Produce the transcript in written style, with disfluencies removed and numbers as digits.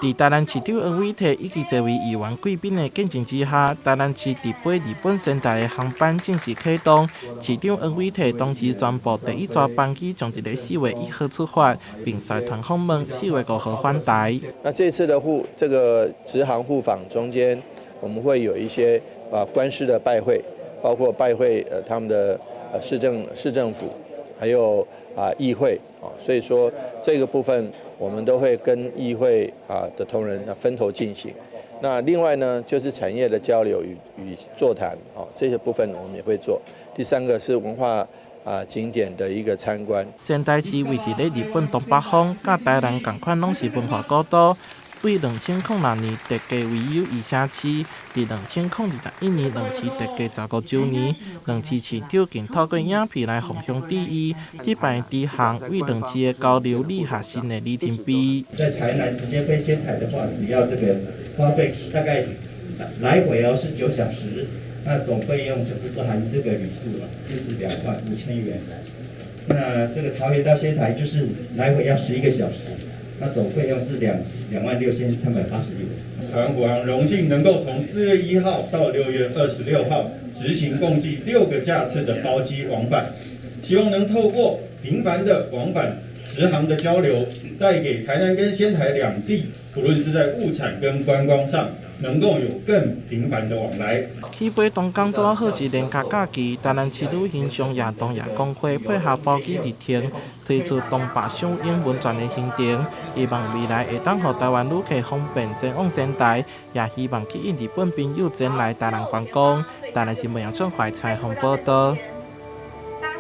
在台南市长王伟棣以及多位议员贵宾的见证之下，台南市伫飞日本仙台的航班正式启动。市长王伟棣当时宣布，第一抓班机将在4月1号出发，并率团访问4月5号返台。那这次的这个直航互访中间，我们会有一些官司的拜会，包括拜会他们的市政府，还有议会所以说这个部分我们都会跟议会的同仁分头进行。那另外呢，就是产业的交流与座谈这些部分我们也会做。第三个是文化景点的一个参观。仙台市位伫咧日本东北方，甲台南同款拢是文化古都。为2006年特价为有2城市，伫2021年两市特价15周年，两市市长竟透过影片来互相致意，举办直航为两市的交流立下新的里程碑。在台南直接飞仙台的话，只要这个花费大概来回是9小时，那总费用就是不含这个旅宿了，就是25000元。那这个桃园到仙台就是来回要11个小时。那总费用是26386。台湾国航荣幸能够从4月1号到6月26号执行共计6个架次的包机往返，希望能透过频繁的往返直航的交流，带给台南跟仙台两地，不论是在物产跟观光上，能够有更频繁的往来。起飞东港拄好是连假假期，台南市旅行商亚东亚工会配合包机日程，推出东北赏英文传的行程，希望未来会当予台湾旅客方便前往仙台，也希望吸引日本朋友前来台南观光。台南新闻杨春怀采访报道。